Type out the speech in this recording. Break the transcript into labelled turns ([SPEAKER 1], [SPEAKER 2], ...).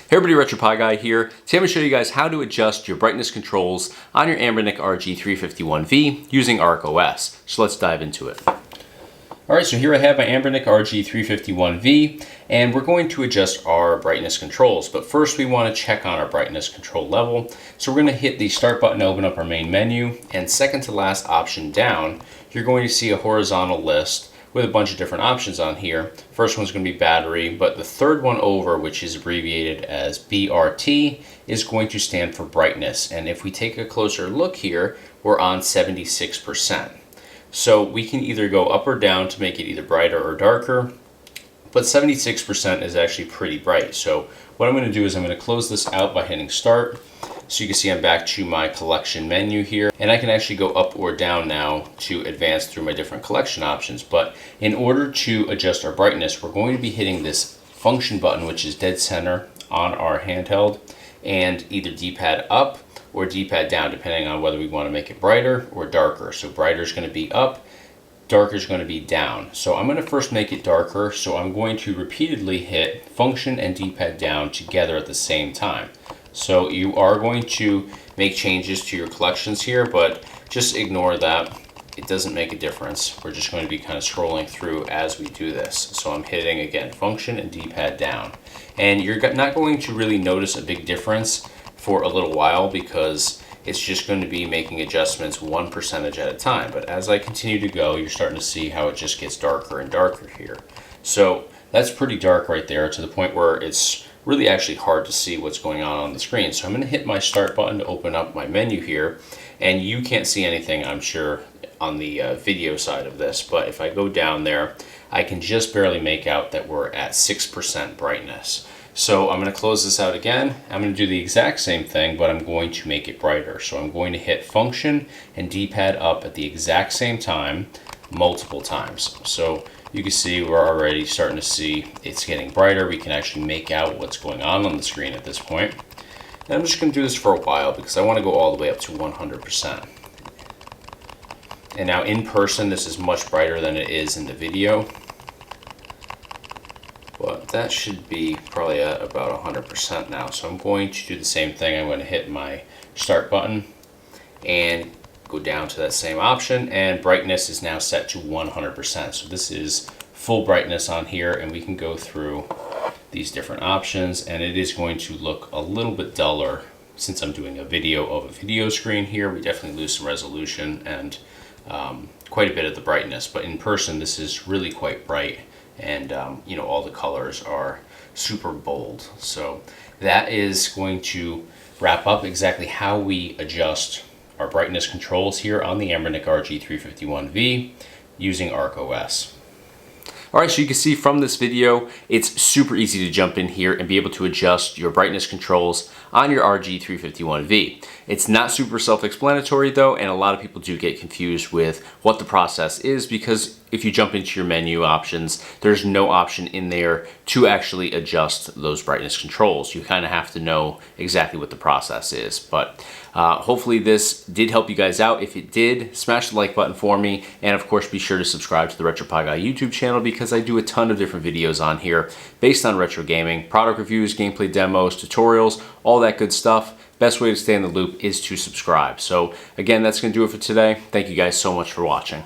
[SPEAKER 1] Hey everybody, RetroPie guy here. Today I'm going to show you guys how to adjust your brightness controls on your Anbernic RG351V using ArkOS. So let's dive into it. Alright, so here I have my Anbernic RG351V, and we're going to adjust our brightness controls. But first we want to check on our brightness control level. So we're going to hit the start button to open up our main menu, and second to last option down, you're going to see a horizontal list with a bunch of different options on here. First one's going to be battery, but the third one over, which is abbreviated as BRT, is going to stand for brightness. And if we take a closer look here, we're on 76%. So we can either go up or down to make it either brighter or darker, but 76% is actually pretty bright. So what I'm going to do is I'm going to close this out by hitting start. So you can see I'm back to my collection menu here, and I can actually go up or down now to advance through my different collection options. But in order to adjust our brightness, we're going to be hitting this function button, which is dead center on our handheld, and either D-pad up or D-pad down, depending on whether we want to make it brighter or darker. So brighter is going to be up, darker is going to be down. So I'm going to first make it darker, so I'm going to repeatedly hit function and D-pad down together at the same time. So you are going to make changes to your collections here, but just ignore that. It doesn't make a difference. We're just going to be kind of scrolling through as we do this. So I'm hitting again function and D-pad down. And you're not going to really notice a big difference for a little while because it's just going to be making adjustments 1% at a time. But as I continue to go, you're starting to see how it just gets darker and darker here. So that's pretty dark right there, to the point where it's really actually hard to see what's going on the screen. So I'm going to hit my start button to open up my menu here, and you can't see anything, I'm sure, on the video side of this, but if I go down there, I can just barely make out that we're at 6% brightness. So I'm going to close this out again. I'm going to do the exact same thing, but I'm going to make it brighter. So I'm going to hit function and D-pad up at the exact same time, multiple times. So you can see we're already starting to see it's getting brighter. We can actually make out what's going on the screen at this point. And I'm just going to do this for a while because I want to go all the way up to 100%. And now in person, this is much brighter than it is in the video. But that should be probably at about 100% now. So I'm going to do the same thing. I'm going to hit my start button and go down to that same option, and brightness is now set to 100%. So this is full brightness on here, and we can go through these different options, and it is going to look a little bit duller since I'm doing a video of a video screen here. We definitely lose some resolution and quite a bit of the brightness, but in person this is really quite bright, and you know, all the colors are super bold. So that is going to wrap up exactly how we adjust our brightness controls here on the Anbernic RG351V using ArkOS. Alright, so you can see from this video, it's super easy to jump in here and be able to adjust your brightness controls on your RG351V. It's not super self-explanatory though, and a lot of people do get confused with what the process is, because if you jump into your menu options, there's no option in there to actually adjust those brightness controls. You kind of have to know exactly what the process is. But hopefully this did help you guys out. If it did, smash the like button for me, and of course be sure to subscribe to the RetroPie Guy YouTube channel, because I do a ton of different videos on here based on retro gaming, product reviews, gameplay demos, tutorials, all that good stuff. Best way to stay in the loop is to subscribe. So again, that's going to do it for today. Thank you guys so much for watching.